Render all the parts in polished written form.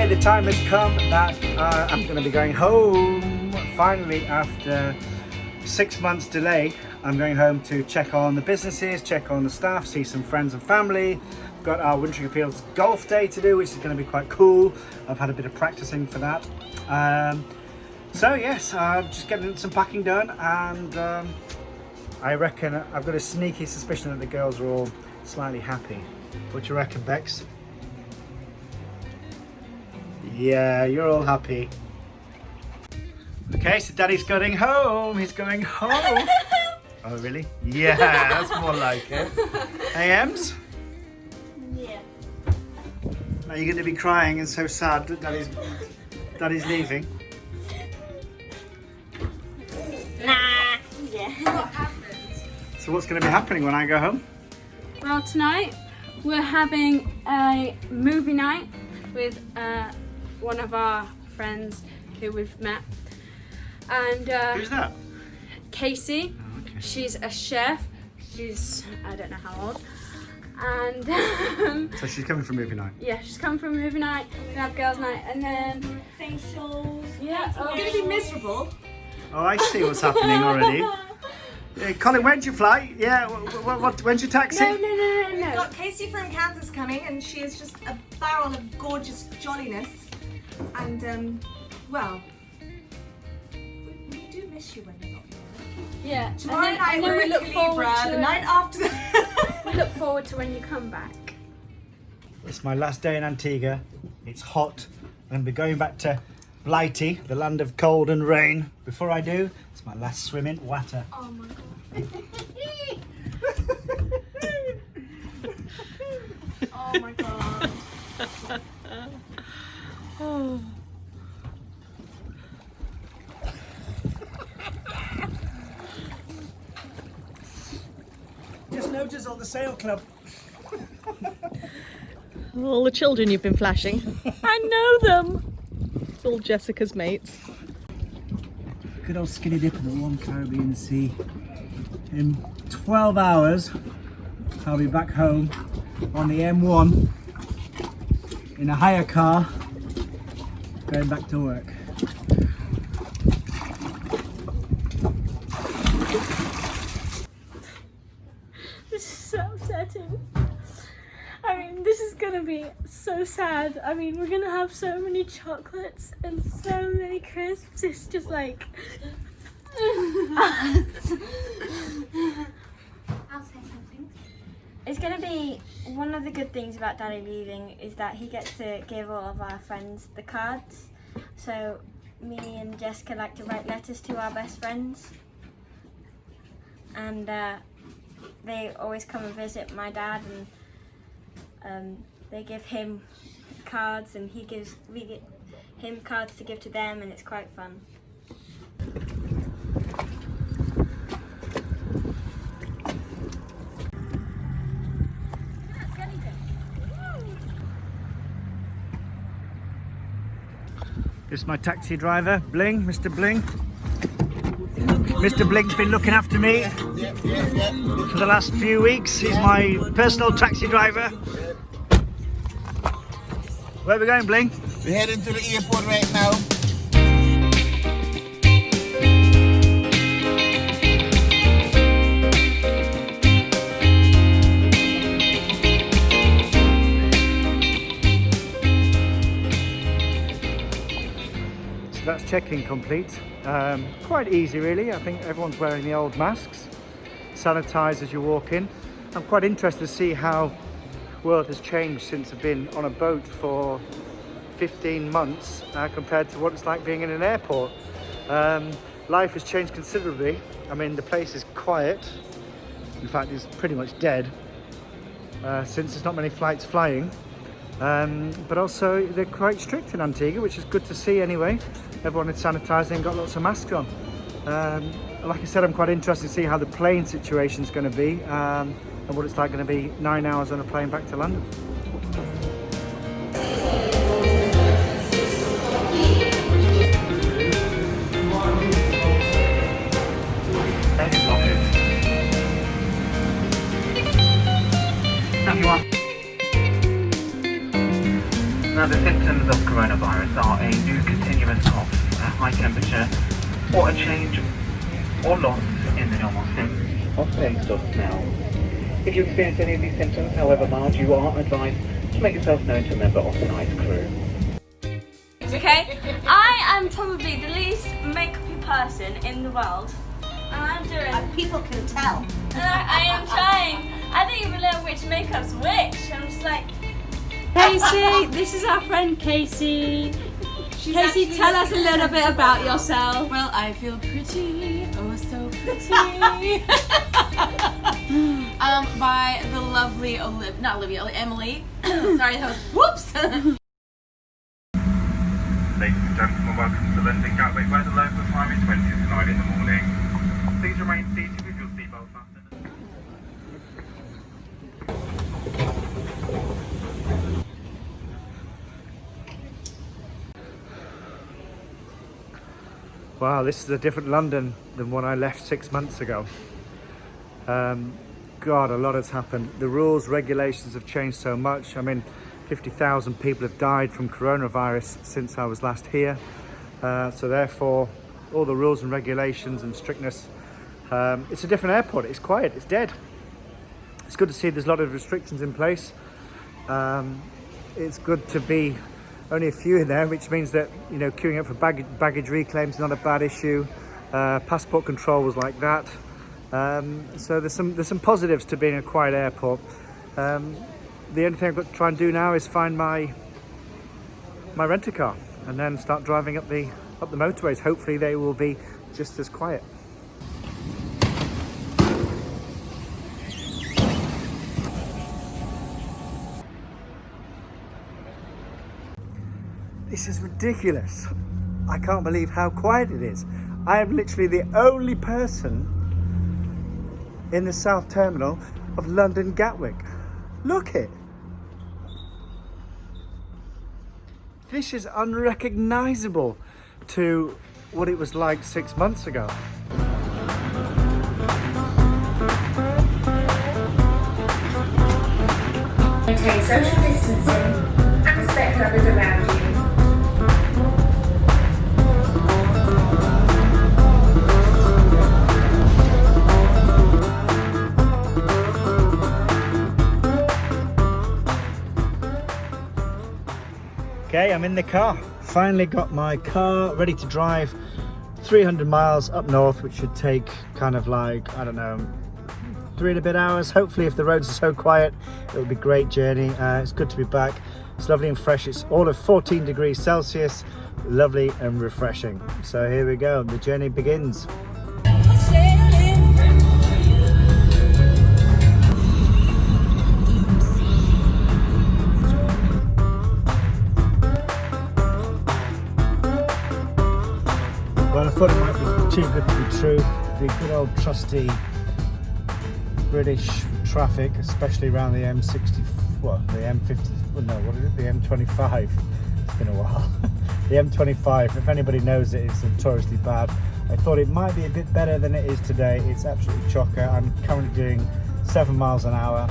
the time has come that I'm going to be going home. Finally, after 6 months delay, I'm going home to check on the businesses, check on the staff, see some friends and family. We've got our Wintering Fields golf day to do, which is going to be quite cool. I've had a bit of practicing for that. So yes, just getting some packing done, and I reckon I've got a sneaky suspicion that the girls are all slightly happy. What do you reckon, Bex? Yeah, you're all happy. Okay, so Daddy's going home. He's going home. Oh, really? Yeah, that's more like it. Hey, Ems? Yeah. Are you going to be crying and so sad that Daddy's leaving? Nah. Yeah. So what's going to be happening when I go home? Well, tonight we're having a movie night with one of our friends who we've met. And Who's that? Casey. Oh, okay. She's a chef. She's, I don't know how old. And So she's coming for movie night? yeah, she's come from movie night, we have girls' night, and then Facials. yeah, I'm going to be miserable. Oh, I see what's happening already. Colin, when'd you fly? Yeah, when's your taxi? no. We've got Casey from Kansas coming, and she is just a barrel of gorgeous jolliness. And, well, we do miss you when you're not here. Yeah. Tomorrow night we're we look at forward Libra, to the night after that. we look forward to when you come back. It's my last day in Antigua. It's hot. I'm going to be going back to Blighty, the land of cold and rain. Before I do, it's my last swim in water. Oh my god. Oh my god. Just noticed on the sail club. All the children you've been flashing. I know them. It's all Jessica's mates. Good old skinny dip in the warm Caribbean Sea. In 12 hours, I'll be back home on the M1 in a hire car, going back to work. This is so upsetting. I mean, this is gonna be so sad. I mean, we're gonna have so many chocolates and so many crisps. It's just like. I'll say something. It's going to be one of the good things about Daddy leaving is that he gets to give all of our friends the cards. So me and Jessica like to write letters to our best friends, and they always come and visit my dad, and they give him cards, and we get him cards to give to them, and it's quite fun. This is my taxi driver, Bling, Mr. Bling. Mr. Bling's been looking after me for the last few weeks. He's my personal taxi driver. Where are we going, Bling? We're heading to the airport right now. So that's check-in complete. Quite easy really. I think everyone's wearing the old masks. Sanitise as you walk in. I'm quite interested to see how the world has changed since I've been on a boat for 15 months compared to what it's like being in an airport. Life has changed considerably. I mean, the place is quiet. In fact, it's pretty much dead since there's not many flights flying. But also they're quite strict in Antigua, which is good to see anyway. Everyone is sanitising and got lots of masks on. Like I said, I'm quite interested to see how the plane situation is going to be and what it's like going to be 9 hours on a plane back to London. Now the symptoms of coronavirus are a new continuous cough, a high temperature, or a change or loss in the normal sense of taste or smell. If you experience any of these symptoms, however mild, you are advised to make yourself known to a member of tonight's crew. Okay, I am probably the least makeup-y person in the world, and I'm doing. And people can tell. And I am trying. I don't even know which makeup's which. I'm just like. Casey, this is our friend Casey. Casey, tell us a little bit about yourself. Well, I feel pretty, oh so pretty. By the lovely Emily. Sorry, that was whoops. Ladies and gentlemen, welcome to London Gatwick, where the local time is 20 to 9 in the morning. Please remain seated with your seatbelt fastened. Wow, this is a different London than when I left 6 months ago. God, a lot has happened. The rules, regulations have changed so much. I mean, 50,000 people have died from coronavirus since I was last here. So therefore, all the rules and regulations and strictness, it's a different airport. It's quiet, it's dead. It's good to see there's a lot of restrictions in place. It's good to be only a few in there, which means that, you know, queuing up for baggage reclaims is not a bad issue. Passport control was like that. So there's some positives to being a quiet airport. The only thing I've got to try and do now is find my rent-a car and then start driving up the motorways. Hopefully they will be just as quiet. This is ridiculous. I can't believe how quiet it is. I am literally the only person in the South Terminal of London Gatwick. Look it. This is unrecognisable to what it was like 6 months ago. Maintain social distancing and respect others around you. Okay, I'm in the car. Finally got my car ready to drive 300 miles up north, which should take kind of like, I don't know, 3 and a bit hours. Hopefully, if the roads are so quiet, it'll be a great journey. It's good to be back. It's lovely and fresh. It's all of 14 degrees Celsius, lovely and refreshing. So here we go, the journey begins. Well, I thought it might be too good to be true. The good old trusty British traffic, especially around the M60, well, the M50, well, no, what is it? The M25. It's been a while. The M25, if anybody knows it, it's notoriously bad. I thought it might be a bit better than it is today. It's absolutely chocker. I'm currently doing 7 miles an hour,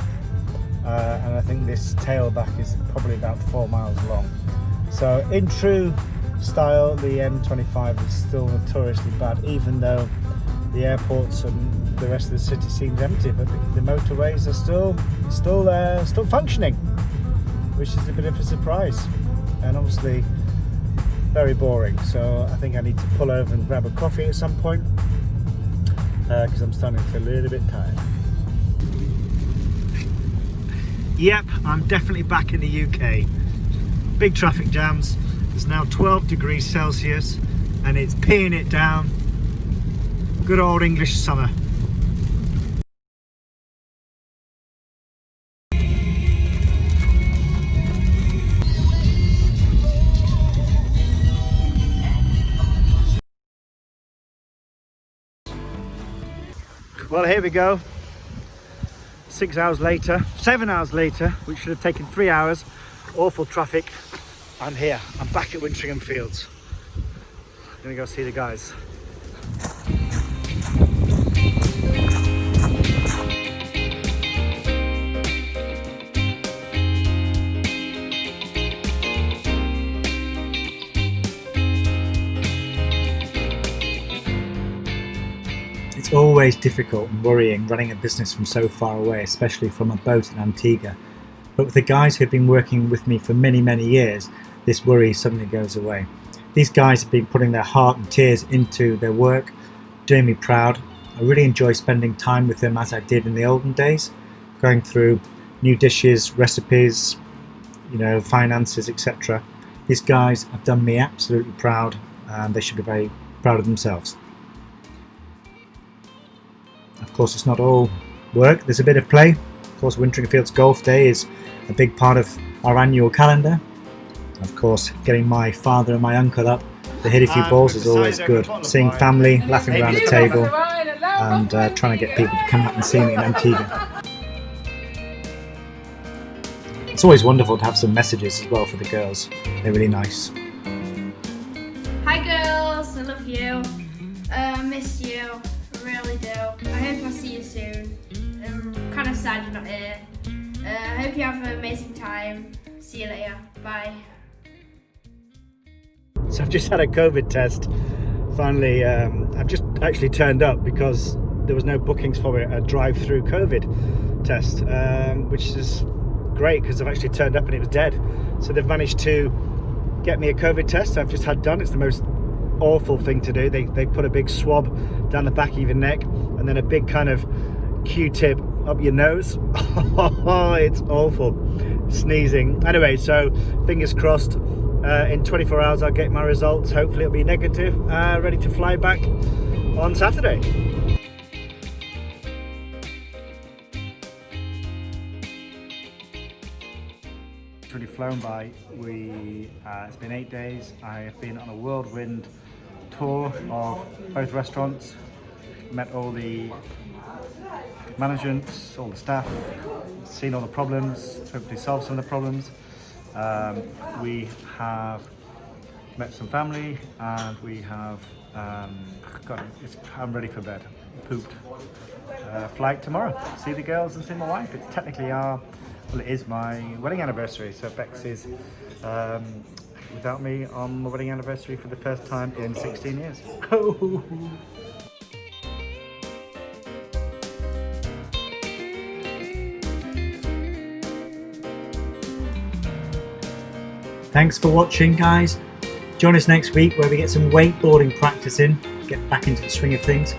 and I think this tailback is probably about 4 miles long. So in true style, the M25 is still notoriously bad, even though the airports and the rest of the city seems empty, but the motorways are still functioning, which is a bit of a surprise, and obviously very boring. So I think I need to pull over and grab a coffee at some point, because I'm starting to feel a little bit tired. Yep, I'm definitely back in the UK. Big traffic jams. It's now 12 degrees Celsius and it's peeing it down. Good old English summer. Well, here we go. 6 hours later, 7 hours later, which should have taken 3 hours. Awful traffic. I'm here. I'm back at Wintringham Fields. I'm gonna go see the guys. always difficult and worrying running a business from so far away, especially from a boat in Antigua. But with the guys who've been working with me for many, many years, this worry suddenly goes away. These guys have been putting their heart and tears into their work, doing me proud. I really enjoy spending time with them as I did in the olden days, going through new dishes, recipes, finances, etc. These guys have done me absolutely proud, and they should be very proud of themselves. Of course, it's not all work, there's a bit of play. Of course, Wintering Fields Golf Day is a big part of our annual calendar. Of course, getting my father and my uncle up to hit a few balls is always good. Seeing family, laughing around the table, and trying to get people to come out and see me in Antigua. It's always wonderful to have some messages as well for the girls. They're really nice. Hi girls, I love you. I miss you, I really do. I hope I'll see you soon. I'm kind of sad you're not here. I hope you have an amazing time. See you later, bye. So I've just had a COVID test. Finally, I've just actually turned up because there was no bookings for a drive-through COVID test, which is great because I've actually turned up and it was dead. So they've managed to get me a COVID test I've just had done. It's the most awful thing to do. They put a big swab down the back of your neck and then a big kind of Q-tip up your nose. It's awful. Sneezing. Anyway, so fingers crossed. In 24 hours I'll get my results. Hopefully it'll be negative. Ready to fly back on Saturday. It's really flown by. It's been 8 days. I have been on a whirlwind tour of both restaurants. Met all the management, all the staff, seen all the problems, hopefully solved some of the problems. We have met some family and we have I'm ready for bed. Pooped. Flight tomorrow. See the girls and see my wife. It's technically it is my wedding anniversary, so Bex is without me on my wedding anniversary for the first time in 16 years. Thanks for watching, guys. Join us next week where we get some wakeboarding practice in, get back into the swing of things.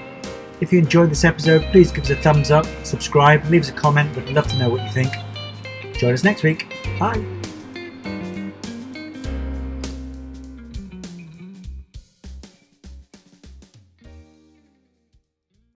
If you enjoyed this episode, please give us a thumbs up, subscribe, leave us a comment. We'd love to know what you think. Join us next week. Bye.